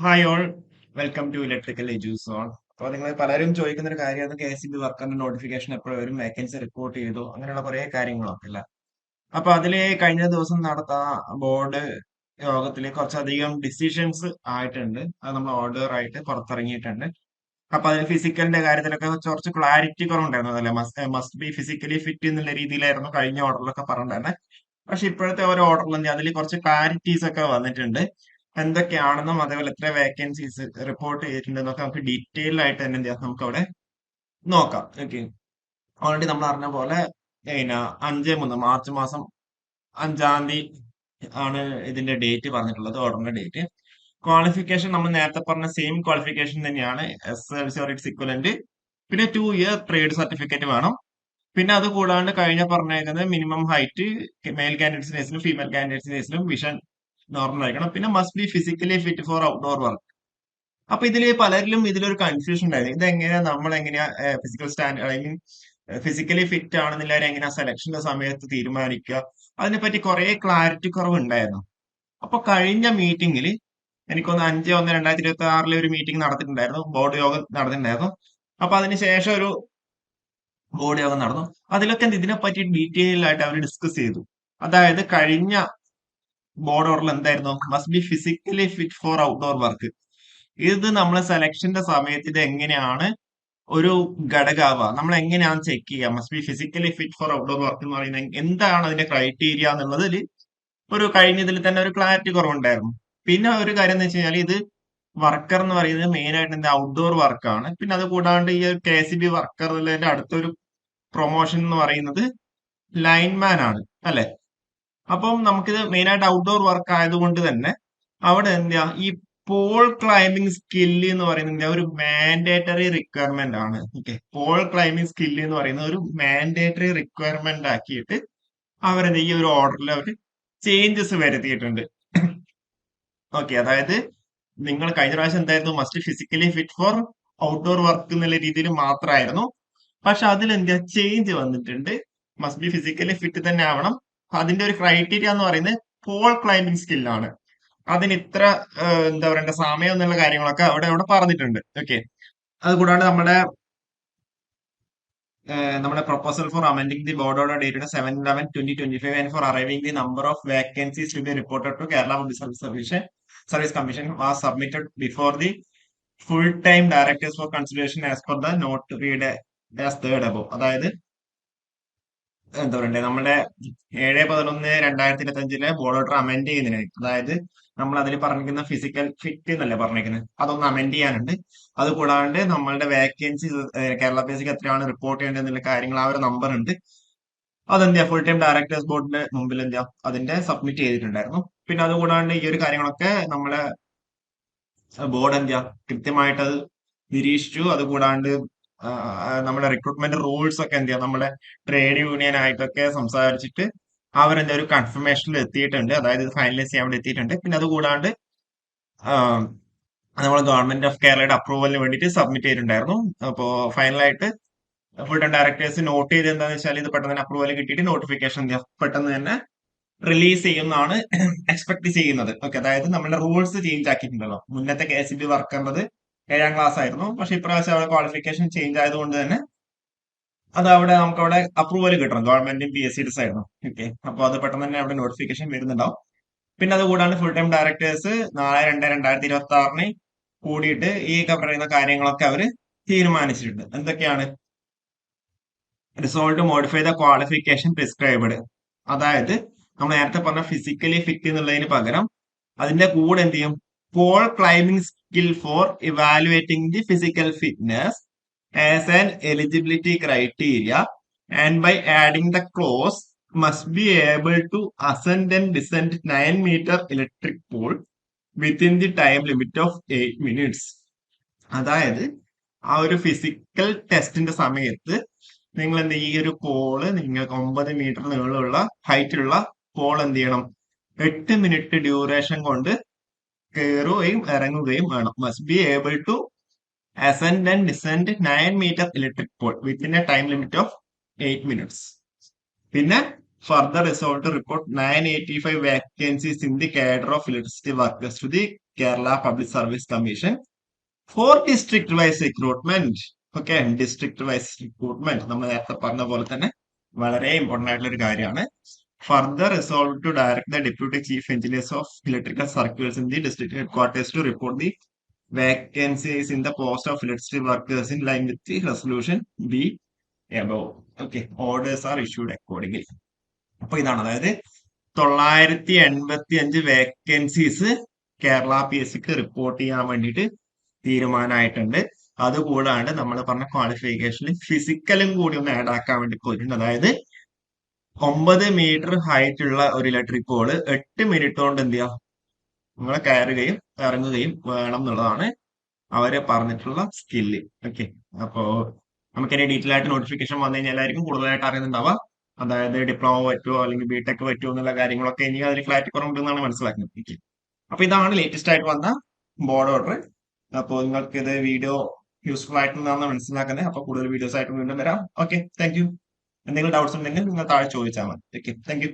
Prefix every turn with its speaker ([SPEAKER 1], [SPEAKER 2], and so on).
[SPEAKER 1] Hi all, welcome to electrical Eduzone. അപ്പോൾ നിങ്ങൾ പലരും ചോദിക്കുന്ന ഒരു കാര്യമാണ് KCB വർക്കറിന്റെ നോട്ടിഫിക്കേഷൻ എപ്പോഴും വരും, വേക്കൻസി റിപ്പോർട്ട് ചെയ്തു, അങ്ങനെയുള്ള കുറെ കാര്യങ്ങളൊക്കെ അല്ല. അപ്പൊ അതില് കഴിഞ്ഞ ദിവസം നടത്ത ബോർഡ് യോഗത്തിൽ കുറച്ചധികം ഡിസിഷൻസ് ആയിട്ടുണ്ട്. അത് നമ്മൾ ഓർഡർ ആയിട്ട് പുറത്തിറങ്ങിയിട്ടുണ്ട്. അപ്പൊ അതിൽ ഫിസിക്കലിന്റെ കാര്യത്തിലൊക്കെ കുറച്ച് ക്ലാരിറ്റി കുറവുണ്ടായിരുന്നു. അതല്ലേ, മസ്റ്റ് ബി ഫിസിക്കലി ഫിറ്റ് എന്നുള്ള രീതിയിലായിരുന്നു കഴിഞ്ഞ ഓർഡറിലൊക്കെ പറഞ്ഞിട്ടുണ്ടായിരുന്നത്. പക്ഷെ ഇപ്പോഴത്തെ ഒരു ഓർഡറിൽ അതിൽ കുറച്ച് ക്ലാരിറ്റീസ് ഒക്കെ വന്നിട്ടുണ്ട്. എന്തൊക്കെയാണെന്നും അതേപോലെ എത്ര വേക്കൻസീസ് റിപ്പോർട്ട് ചെയ്തിട്ടുണ്ടെന്നൊക്കെ നമുക്ക് ഡീറ്റെയിൽ ആയിട്ട് തന്നെ എന്ത് ചെയ്യാം, നമുക്ക് അവിടെ നോക്കാം. ഓക്കെ, ഓൾറെഡി നമ്മൾ അറിഞ്ഞ പോലെ പിന്നെ 5/3 മാർച്ച് മാസം 5-ാം തീയതി ആണ് ഇതിന്റെ ഡേറ്റ് പറഞ്ഞിട്ടുള്ളത്, ഓർഡറിന്റെ ഡേറ്റ്. ക്വാളിഫിക്കേഷൻ നമ്മൾ നേരത്തെ പറഞ്ഞ സെയിം ക്വാളിഫിക്കേഷൻ തന്നെയാണ്, SLC ഓർ ഇറ്റ്സ് ഇക്വലന്റ്. പിന്നെ 2 ഇയർ ട്രേഡ് സർട്ടിഫിക്കറ്റ് വേണം. പിന്നെ അത് കൂടാണ്ട് കഴിഞ്ഞ പറഞ്ഞേക്കുന്നത് മിനിമം ഹൈറ്റ് മെയിൽ കാൻഡിഡേറ്റ്സിനും ഫീമെയിൽ കാൻഡിഡേറ്റ്സിനും വിഷൻ നോർമൽ ആയിരിക്കണം. പിന്നെ must be physically fit for outdoor work. അപ്പൊ ഇതില് പലരിലും ഇതിലൊരു കൺഫ്യൂഷൻ ഉണ്ടായിരുന്നു. ഇതെങ്ങനെയാ നമ്മൾ എങ്ങനെയാ physical stand, I mean physically fit ആണെന്നില്ല എങ്ങനെയാ സെലക്ഷന്റെ സമയത്ത് തീരുമാനിക്കുക, അതിനെപ്പറ്റി കുറെ ക്ലാരിറ്റി കുറവുണ്ടായിരുന്നു. അപ്പൊ കഴിഞ്ഞ മീറ്റിംഗിൽ എനിക്കൊന്ന് 5/1/2026 ഒരു മീറ്റിംഗ് നടത്തിയിട്ടുണ്ടായിരുന്നു, ബോർഡ് യോഗം നടത്തിയിട്ടുണ്ടായിരുന്നു. അപ്പൊ അതിനുശേഷം ഒരു ബോർഡ് യോഗം നടന്നു. അതിലൊക്കെ ഇതിനെപ്പറ്റി ഡീറ്റെയിൽ ആയിട്ട് അവർ ഡിസ്കസ് ചെയ്തു. അതായത് കഴിഞ്ഞ ബോർഡ് ഓർഡറിൽ എന്തായിരുന്നു, must be physically fit for outdoor work. ഇത് നമ്മൾ സെലക്ഷന്റെ സമയത്ത് ഇത് എങ്ങനെയാണ് ഒരു ഘടകമാവുക, നമ്മൾ എങ്ങനെയാണ് ചെക്ക് ചെയ്യുക must be physically fit for outdoor work എന്ന് പറയുന്നത് എന്താണ്, അതിന്റെ ക്രൈറ്റീരിയ എന്നുള്ളതിൽ ഒരു കഴിഞ്ഞതിൽ തന്നെ ഒരു ക്ലാരിറ്റി കുറവുണ്ടായിരുന്നു. പിന്നെ ഒരു കാര്യം എന്ന് വെച്ച് കഴിഞ്ഞാൽ ഇത് വർക്കർ എന്ന് പറയുന്നത് മെയിൻ ആയിട്ട് എന്താ ഔട്ട്ഡോർ വർക്കാണ്. പിന്നെ അത് കൂടാണ്ട് ഈ KCB വർക്കർ എന്നുള്ളതിന്റെ അടുത്തൊരു പ്രൊമോഷൻ എന്ന് പറയുന്നത് ലൈൻമാൻ ആണ്, അല്ലെ? അപ്പം നമുക്കിത് മെയിൻ ആയിട്ട് ഔട്ട്ഡോർ വർക്ക് ആയതുകൊണ്ട് തന്നെ അവിടെ എന്താ ഈ പോൾ ക്ലൈംബിംഗ് സ്കില്ല് എന്ന് പറയുന്നത് എന്താ ഒരു മാൻഡേറ്ററി റിക്വയർമെന്റ് ആണ്. ഓക്കെ, പോൾ ക്ലൈംബിംഗ് സ്കില്ല് എന്ന് പറയുന്നത് ഒരു മാൻഡേറ്ററി റിക്വയർമെന്റ് ആക്കിയിട്ട് അവരെന്താ ഈ ഒരു ഓർഡറിൽ അവർ ചേഞ്ചസ് വരുത്തിയിട്ടുണ്ട്. ഓക്കെ, അതായത് നിങ്ങൾ കഴിഞ്ഞ പ്രാവശ്യം എന്തായിരുന്നു, must physically fit for outdoor work എന്നുള്ള രീതിയിൽ മാത്രമായിരുന്നു. പക്ഷെ അതിൽ എന്താ ചേഞ്ച് വന്നിട്ടുണ്ട്, മസ്റ്റ് ബി ഫിസിക്കലി ഫിറ്റ് തന്നെ ആവണം. അതിന്റെ ഒരു ക്രൈറ്റീരിയ എന്ന് പറയുന്നത് പോൾ ക്ലൈംബിംഗ് സ്കില്ലാണ്. അതിന് ഇത്ര എന്താ പറയണ്ട സമയം എന്നുള്ള കാര്യങ്ങളൊക്കെ അവിടെ പറഞ്ഞിട്ടുണ്ട്. ഓക്കെ, അത് കൂടാണ്ട് നമ്മുടെ proposal for amending the board order dated 7/11/2025 and for arriving the number of vacancies to be reported to Kerala public service commission was submitted before the full time directors for consideration as per the note read as third അബോ. അതായത് എന്താ പറയണ്ടേ, നമ്മുടെ 7/11/2025 board order amend ചെയ്യുന്നതിന്, അതായത് നമ്മൾ അതിൽ പറഞ്ഞിരിക്കുന്ന ഫിസിക്കൽ ഫിറ്റ് എന്നല്ലേ പറഞ്ഞിരിക്കുന്നത്, അതൊന്ന് അമെൻഡ് ചെയ്യാനുണ്ട്. അത് കൂടാണ്ട് നമ്മളുടെ വേക്കൻസി കേരള ബേസിക് എത്രയാണ് റിപ്പോർട്ട് ചെയ്യേണ്ടത് എന്നുള്ള കാര്യങ്ങൾ ആ ഒരു നമ്പർ ഉണ്ട്. അതെന്താ ഫുൾ ടൈം ഡയറക്ടേഴ്സ് ബോർഡിന്റെ മുമ്പിൽ എന്താ അതിന്റെ സബ്മിറ്റ് ചെയ്തിട്ടുണ്ടായിരുന്നു. പിന്നെ അത് കൂടാണ്ട് ഈ ഒരു കാര്യങ്ങളൊക്കെ നമ്മളെ ബോർഡ് എന്താ കൃത്യമായിട്ട് അത് നിരീക്ഷിച്ചു. അത് കൂടാണ്ട് നമ്മുടെ റിക്രൂട്ട്മെന്റ് റൂൾസ് ഒക്കെ എന്താ നമ്മുടെ ട്രേഡ് യൂണിയൻ ആയിട്ടൊക്കെ സംസാരിച്ചിട്ട് അവരെന്താ ഒരു കൺഫർമേഷനിൽ എത്തിയിട്ടുണ്ട്, അതായത് ഇത് ഫൈനലൈസ് ചെയ്യാൻ വേണ്ടി എത്തിയിട്ടുണ്ട്. പിന്നെ അത് കൂടാണ്ട് നമ്മൾ ഗവൺമെന്റ് ഓഫ് കേരളയുടെ അപ്രൂവലിന് വേണ്ടിയിട്ട് സബ്മിറ്റ് ചെയ്തിട്ടുണ്ടായിരുന്നു. അപ്പോ ഫൈനലായിട്ട് ഫുൾ ടൈം ഡയറക്ടേഴ്സ് നോട്ട് ചെയ്ത് എന്താണെന്ന് വെച്ചാൽ ഇത് പെട്ടെന്ന് തന്നെ അപ്രൂവൽ കിട്ടിയിട്ട് നോട്ടിഫിക്കേഷൻ പെട്ടെന്ന് തന്നെ റിലീസ് ചെയ്യുമെന്നാണ് എക്സ്പെക്ട് ചെയ്യുന്നത്. ഓക്കെ, അതായത് നമ്മുടെ റൂൾസ് ചേഞ്ച് ആക്കിയിട്ടുണ്ടല്ലോ. മുന്നത്തെ KCB വർക്കേണ്ടത് 7ാം ക്ലാസ് ആയിരുന്നു, പക്ഷെ ഇപ്രാവശ്യം അവിടെ ക്വാളിഫിക്കേഷൻ ചേഞ്ച് ആയതുകൊണ്ട് തന്നെ അത് അവിടെ നമുക്ക് അവിടെ അപ്രൂവൽ കിട്ടണം, ഗവൺമെന്റും PSCs ആയിരുന്നു. ഓക്കെ, അപ്പൊ അത് പെട്ടെന്ന് തന്നെ അവിടെ നോട്ടിഫിക്കേഷൻ വരുന്നുണ്ടാവും. പിന്നെ അത് കൂടാണ്ട് ഫുൾ ടൈം ഡയറക്ടേഴ്സ് 4/2/2026 കൂടിയിട്ട് ഈ പറയുന്ന കാര്യങ്ങളൊക്കെ അവർ തീരുമാനിച്ചിട്ടുണ്ട്. എന്തൊക്കെയാണ്? റിസോൾട്ട് മോഡിഫൈ ദ ക്വാളിഫിക്കേഷൻ പ്രിസ്ക്രൈബ്ഡ്. അതായത് നമ്മൾ നേരത്തെ പറഞ്ഞ ഫിസിക്കലി ഫിറ്റ് എന്നുള്ളതിന് പകരം അതിന്റെ കൂടെ എന്ത് ചെയ്യും, pole climbing skill for evaluating the physical fitness as an eligibility criteria and by adding the clause must be able to ascend and descend 9 metre electric pole within the time limit of 8 minutes. അതായത് ആ ഒരു physical ടെസ്റ്റിന്റെ സമയത്ത് നിങ്ങൾ എന്ത് ഈ ഒരു Paul നിങ്ങൾക്ക് 9 മീറ്റർ നീളമുള്ള ഹൈറ്റുള്ള പോൾ എന്ത് ചെയ്യണം, 8 മിനിറ്റ് ഡ്യൂറേഷൻ കൊണ്ട് കയറുകയും ഇറങ്ങുകയും വേണം. Must be able to ascend and descend 9 metre electric pole within a time limit of 8 minutes. പിന്നെ further resolved to report 985 vacancies in the cadre of electricity workers to the Kerala Public Service Commission for district wise recruitment. Okay, district vice recruitment നമ്മൾ നേരത്തെ പറഞ്ഞ പോലെ തന്നെ വളരെ important ആയിട്ടുള്ള ഒരു കാര്യമാണ്. Further resolve to direct the deputy chief engineers of electrical circles in the district headquarters to report the vacancies in the post of electricity workers in line with the resolution B above. Okay, orders are issued accordingly. അപ്പൊ ഇതാണ്, അതായത് 985 vacancies Kerala PSCക്ക് report ചെയ്യാൻ വേണ്ടിയിട്ട് തീരുമാനമായിട്ടുണ്ട്. അതുകൂടാണ്ട് നമ്മൾ പറഞ്ഞ ക്വാളിഫിക്കേഷനിൽ ഫിസിക്കലും കൂടി ഒന്ന് add ആക്കാൻ വേണ്ടി പോയിട്ടുണ്ട്. അതായത് 9 മീറ്റർ ഹൈറ്റ് ഉള്ള ഒരു ഇലക്ട്രിക് പോള് 8 മിനിറ്റ് കൊണ്ട് എന്ത് ചെയ്യാം, നിങ്ങൾ കയറുകയും ഇറങ്ങുകയും വേണം എന്നുള്ളതാണ് അവര് പറഞ്ഞിട്ടുള്ള സ്കില്ല്. ഓക്കെ, അപ്പോ നമുക്കിനി ഡീറ്റെയിൽ ആയിട്ട് നോട്ടിഫിക്കേഷൻ വന്നു കഴിഞ്ഞാൽ എല്ലാവർക്കും കൂടുതലായിട്ട് അറിയുന്നുണ്ടാവുക. അതായത് ഡിപ്ലോമ പറ്റുമോ അല്ലെങ്കിൽ ബിടെക് പറ്റുമോ എന്നുള്ള കാര്യങ്ങളൊക്കെ ഇനി അതിൽ ക്ലാരിറ്റി കുറവുണ്ടെന്നാണ് മനസ്സിലാക്കുന്നത്. ഓക്കെ, അപ്പൊ ഇതാണ് ലേറ്റസ്റ്റ് ആയിട്ട് വന്ന ബോർഡ് ഓർഡർ. അപ്പോൾ നിങ്ങൾക്ക് ഇത് വീഡിയോ യൂസ്ഫുൾ ആയിട്ടുണ്ടെന്നാണ് മനസ്സിലാക്കുന്നത്. അപ്പൊ കൂടുതൽ വീഡിയോസ് ആയിട്ട് വീണ്ടും വരാം. Okay, thank you. എന്തെങ്കിലും ഡൗട്ട്സ് ഉണ്ടെങ്കിൽ നിങ്ങൾ താഴെ ചോദിച്ചാൽ മതി. Okay, thank you.